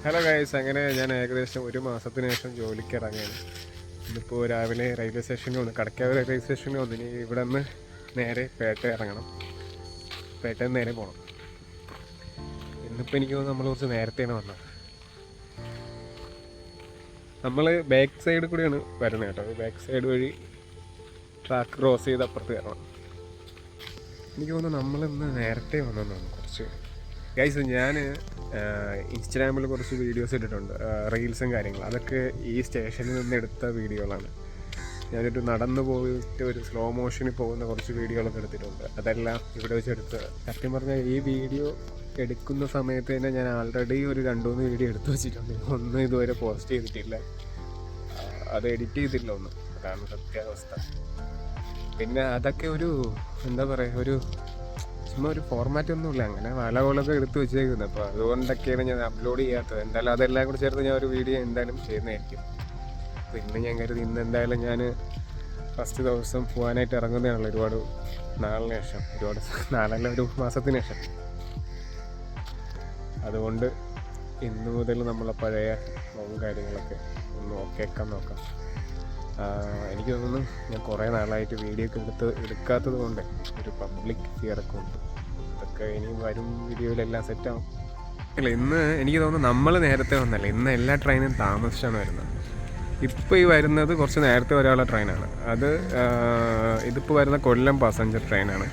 Hello guys, അങ്ങനെ ഞാൻ ഏകദേശം ഒരു മാസത്തിന് ശേഷം ജോലിക്ക് ഇറങ്ങിയാണ്. ഇന്നിപ്പോൾ രാവിലെ റെയിൽവേ സ്റ്റേഷനിൽ വന്നു, കടക്കാവ് റെയിൽവേ സ്റ്റേഷനിൽ വന്നു. ഇനി ഇവിടെ നിന്ന് നേരെ പേട്ട ഇറങ്ങണം, പേട്ടയിൽ നിന്ന് നേരെ പോകണം. ഇന്നിപ്പോൾ എനിക്ക് തോന്നുന്നു നമ്മൾ കുറച്ച് നേരത്തെയാണ് വന്നത്. നമ്മൾ ബാക്ക് സൈഡ് കൂടിയാണ് വരുന്നത് കേട്ടോ. ബാക്ക് സൈഡ് വഴി ട്രാക്ക് ക്രോസ് ചെയ്ത് അപ്പുറത്ത് കയറണം. എനിക്ക് തോന്നുന്നു നമ്മളിന്ന് നേരത്തെ വന്നതാണ് കുറച്ച്. ഗൈസ്, ഞാൻ ഇൻസ്റ്റാഗ്രാമിൽ കുറച്ച് വീഡിയോസ് ഇട്ടിട്ടുണ്ട്, റീൽസും കാര്യങ്ങളും. അതൊക്കെ ഈ സ്റ്റേഷനിൽ നിന്ന് എടുത്ത വീഡിയോകളാണ്. ഞാനൊരു നടന്നു പോയിട്ട് ഒരു സ്ലോ മോഷനിൽ പോകുന്ന കുറച്ച് വീഡിയോകളൊക്കെ എടുത്തിട്ടുണ്ട്. അതെല്ലാം ഇവിടെ വെച്ചെടുത്ത്, സത്യം പറഞ്ഞാൽ ഈ വീഡിയോ എടുക്കുന്ന സമയത്ത് തന്നെ ഞാൻ ആൾറെഡി ഒരു 2-3 വീഡിയോ എടുത്തു വെച്ചിട്ടുണ്ട്. ഒന്നും ഇതുവരെ പോസ്റ്റ് ചെയ്തിട്ടില്ല, അത് എഡിറ്റ് ചെയ്തില്ല ഒന്നും. അതാണ് സത്യാവസ്ഥ. പിന്നെ അതൊക്കെ ഒരു എന്താ പറയുക, ഒരു ചുമ്മാ ഒരു ഫോർമാറ്റ് ഒന്നുമില്ല, അങ്ങനെ വളകളൊക്കെ എടുത്ത് വെച്ചേക്കുന്നത്. അപ്പോൾ അതുകൊണ്ടൊക്കെയാണ് ഞാൻ അപ്ലോഡ് ചെയ്യാത്തത്. എന്തായാലും അതെല്ലാം കൂടി ചേർത്ത് ഞാൻ ഒരു വീഡിയോ എന്തായാലും ചെയ്യുന്നതായിരിക്കും. അപ്പോൾ ഇന്ന് ഞാൻ കരുതി ഇന്ന് എന്തായാലും ഞാൻ ഫസ്റ്റ് ദിവസം പോകാനായിട്ട് ഇറങ്ങുന്നതാണല്ലോ, ഒരുപാട് നാളിന് ശേഷം, നാളല്ല ഒരു മാസത്തിന് ശേഷം. അതുകൊണ്ട് ഇന്ന് മുതൽ നമ്മളെ പഴയ കാര്യങ്ങളൊക്കെ ഒന്ന് നോക്കാം. എനിക്ക് തോന്നുന്നു ഞാൻ കുറേ നാളായിട്ട് വീഡിയോ ഒക്കെ എടുക്കാത്തത് കൊണ്ട് ഒരു പബ്ലിക് ഫിയറൊക്കെ ഉണ്ട്. അതൊക്കെ ഇനി വരും വീഡിയോയിലെല്ലാം സെറ്റാവും. അല്ല, ഇന്ന് എനിക്ക് തോന്നുന്നു നമ്മൾ നേരത്തെ വന്നല്ല, ഇന്ന് എല്ലാ ട്രെയിനും താമസിച്ചാണ് വരുന്നത്. ഇപ്പോൾ ഈ വരുന്നത് കുറച്ച് നേരത്തെ വരാനുള്ള ട്രെയിനാണ്. ഇതിപ്പോൾ വരുന്ന കൊല്ലം പാസഞ്ചർ ട്രെയിനാണ്.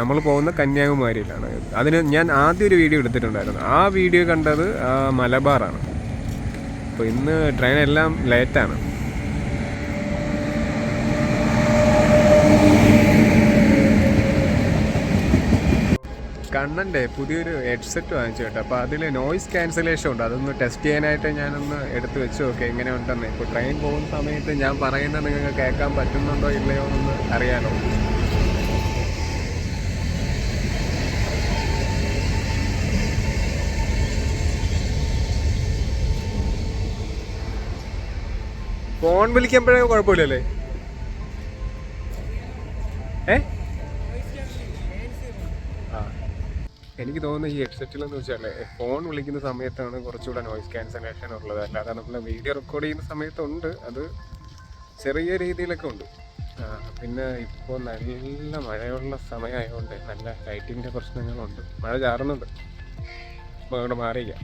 നമ്മൾ പോകുന്ന കന്യാകുമാരിയിലാണ്. അതിന് ഞാൻ ആദ്യം ഒരു വീഡിയോ എടുത്തിട്ടുണ്ടായിരുന്നു. ആ വീഡിയോ കണ്ടത് മലബാറാണ്. അപ്പോൾ ഇന്ന് ട്രെയിനെല്ലാം ലേറ്റാണ്. കണ്ണൻ്റെ പുതിയൊരു ഹെഡ്സെറ്റ് വാങ്ങിച്ചു കേട്ടോ. അപ്പോൾ അതിൽ നോയിസ് ക്യാൻസലേഷൻ ഉണ്ട്. അതൊന്ന് ടെസ്റ്റ് ചെയ്യാനായിട്ട് ഞാനൊന്ന് എടുത്ത് വെച്ച് നോക്കാം എങ്ങനെ ഉണ്ടെന്ന്. ഇപ്പോൾ ട്രെയിൻ പോകുന്ന സമയത്ത് ഞാൻ പറയുന്നത് നിങ്ങൾക്ക് കേൾക്കാൻ പറ്റുന്നുണ്ടോ ഇല്ലയോ എന്നൊന്ന് അറിയാലോ. ഫോൺ വിളിക്കുമ്പോഴേ കുഴപ്പമില്ലല്ലേ? എനിക്ക് തോന്നുന്നു ഈ ഹെഡ്സെറ്റിലെന്ന് വെച്ചാൽ ഫോൺ വിളിക്കുന്ന സമയത്താണ് കുറച്ചുകൂടെ നോയിസ് ക്യാൻസലേഷൻ ഉള്ളത്. അല്ലാതെ നമ്മൾ വീഡിയോ റെക്കോർഡ് ചെയ്യുന്ന സമയത്തുണ്ട്, അത് ചെറിയ രീതിയിലൊക്കെ ഉണ്ട്. പിന്നെ ഇപ്പോൾ നല്ല മഴയുള്ള സമയമായതുകൊണ്ട് നല്ല ലൈറ്റിൻ്റെ പ്രശ്നങ്ങളുണ്ട്. മഴ ചാറുന്നുണ്ട്. അപ്പോൾ അങ്ങോട്ട് മാറിയില്ല.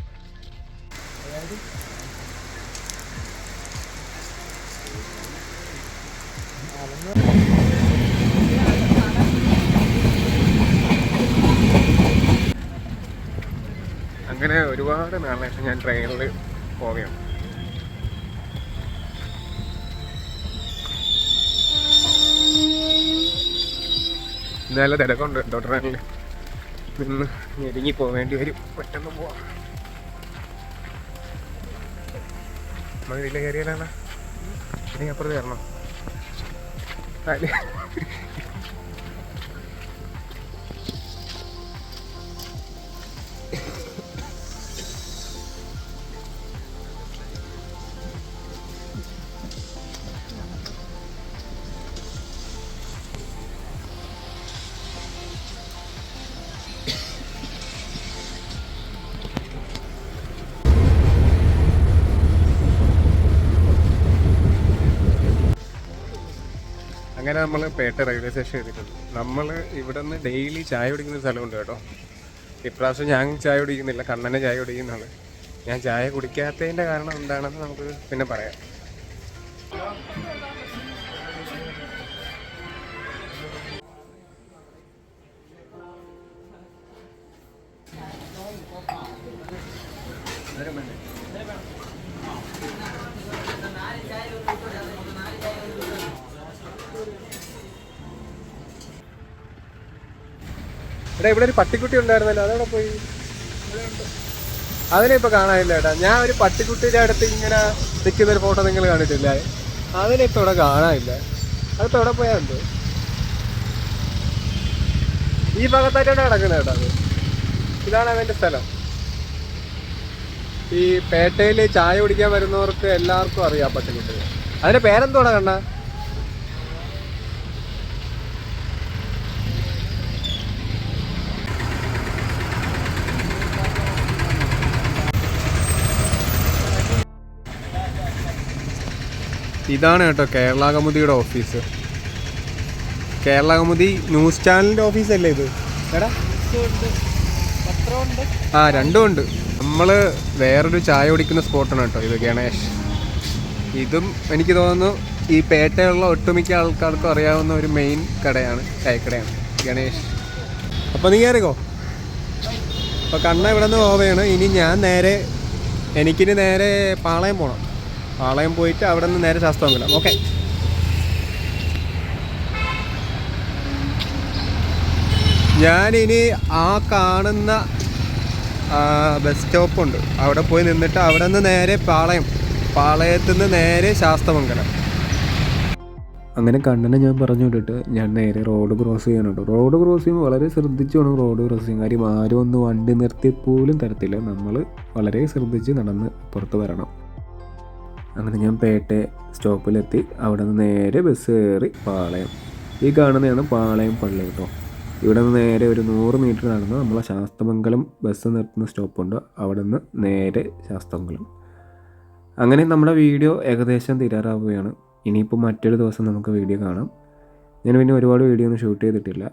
അങ്ങനെ ഒരുപാട് നാളെ ശേഷം ഞാൻ ട്രെയിനിൽ പോവുകയാണ്. നല്ല തിരക്കുണ്ട് കേട്ടോ ട്രെയിനിൽ. നിന്ന് ഞെരുങ്ങി പോവേണ്ടി വരും. പെട്ടെന്ന് പോവാം. നമ്മൾ ഇതിൽ കയറിയാലാണ് അല്ലെങ്കിൽ അപ്പുറത്ത് കയറണം. അങ്ങനെ നമ്മൾ പേട്ട റെയിൽവേ സ്റ്റേഷൻ എത്തിയിട്ടുണ്ട്. നമ്മൾ ഇവിടെ നിന്ന് ഡെയിലി ചായ കുടിക്കുന്ന സ്ഥലമുണ്ട് കേട്ടോ. ഇപ്രാവശ്യം ഞാൻ ചായ കുടിക്കുന്നില്ല, കണ്ണനെ ചായ കുടിക്കുന്നതാണ്. ഞാൻ ചായ കുടിക്കാത്തതിൻ്റെ കാരണം എന്താണെന്ന് നമുക്ക് പിന്നെ പറയാം. എടാ, ഇവിടെ ഒരു പട്ടിക്കുട്ടി ഉണ്ടായിരുന്നല്ലോ, അതവിടെ പോയി? അതിനെ ഇപ്പൊ കാണാനില്ല ഏട്ടാ. ഞാൻ ഒരു പട്ടിക്കുട്ടിയുടെ അടുത്ത് ഇങ്ങനെ നിൽക്കുന്നൊരു ഫോട്ടോ നിങ്ങൾ കണ്ടിട്ടില്ല? അതിനെ ഇപ്പൊ ഇവിടെ കാണാനില്ല. അതിപ്പോ എവിടെ പോയാ ഉണ്ട്? ഈ ഭാഗത്തായിട്ടാണ് കിടക്കുന്നത് കേട്ടോ. അത് ഇതാണ് അവന്റെ സ്ഥലം. ഈ പേട്ടയിൽ ചായ കുടിക്കാൻ വരുന്നവർക്ക് എല്ലാവർക്കും അറിയാം പട്ടിക്കുട്ടി. അതിന്റെ പേരെന്തോടാ കണ്ണ? ഇതാണ് കേട്ടോ കേരള കൗമുദിയുടെ ഓഫീസ്. കേരള കൗമുദി ന്യൂസ് ചാനലിൻ്റെ ഓഫീസല്ലേ ഇത്? എടാ ആ രണ്ടും ഉണ്ട്. നമ്മൾ വേറൊരു ചായ കുടിക്കുന്ന സ്പോട്ടാണ് കേട്ടോ ഇത്, ഗണേഷ്. ഇതും എനിക്ക് തോന്നുന്നു ഈ പേട്ടയുള്ള ഒട്ടുമിക്ക ആൾക്കാർക്കും അറിയാവുന്ന ഒരു മെയിൻ കടയാണ്, ചായക്കടയാണ് ഗണേഷ്. അപ്പോൾ നീ കയറിക്കോ. അപ്പോൾ കണ്ണ ഇവിടെ നിന്ന് പോവുകയാണ്. ഇനി എനിക്കിനി നേരെ പാളയം പോകണം. പാളയം പോയിട്ട് അവിടെ നിന്ന് നേരെ ശാസ്താംകുളം. ഓക്കെ, ഞാനിനി ആ കാണുന്ന ബസ് സ്റ്റോപ്പുണ്ട്, അവിടെ പോയി നിന്നിട്ട് അവിടെ നിന്ന് നേരെ പാളയത്തു നിന്ന് നേരെ ശാസ്തമംഗലം. അങ്ങനെ കണ്ണനെ ഞാൻ പറഞ്ഞു വിട്ടിട്ട് ഞാൻ നേരെ റോഡ് ക്രോസ് ചെയ്യാനുണ്ട്. റോഡ് ക്രോസ് ചെയ്യുമ്പോൾ വളരെ ശ്രദ്ധിച്ച് വേണം റോഡ് ക്രോസ് ചെയ്യാൻ. കാര്യം ആരും ഒന്ന് വണ്ടി നിർത്തി പോലും തരത്തില്ല. നമ്മൾ വളരെ ശ്രദ്ധിച്ച് നടന്ന് പുറത്ത് വരണം. അങ്ങനെ ഞാൻ പേട്ടെ സ്റ്റോപ്പിലെത്തി. അവിടെ നിന്ന് നേരെ ബസ് കയറി പാളയം. ഈ കാണുന്നതാണ് പാളയം പള്ളി കേട്ടോ. ഇവിടെ നിന്ന് നേരെ ഒരു 100 മീറ്റർ നടന്ന് നമ്മളെ ശാസ്തമംഗലം ബസ് നിർത്തുന്ന സ്റ്റോപ്പുണ്ട്. അവിടെ നിന്ന് നേരെ ശാസ്തമംഗലം. അങ്ങനെ നമ്മുടെ വീഡിയോ ഏകദേശം തീരാറാവുകയാണ്. ഇനിയിപ്പോൾ മറ്റൊരു ദിവസം നമുക്ക് വീഡിയോ കാണാം. ഞാൻ പിന്നെ ഒരുപാട് വീഡിയോ ഒന്നും ഷൂട്ട് ചെയ്തിട്ടില്ല.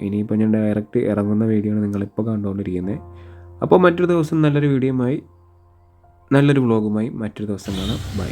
ഇനിയിപ്പോൾ ഞാൻ ഡയറക്റ്റ് ഇറങ്ങുന്ന വീഡിയോ ആണ് നിങ്ങളിപ്പോൾ കണ്ടുകൊണ്ടിരിക്കുന്നത്. അപ്പോൾ മറ്റൊരു ദിവസം നല്ലൊരു വീഡിയോയുമായി, നല്ലൊരു വ്ളോഗുമായി മറ്റൊരു ദിവസം കാണാം. ബൈ.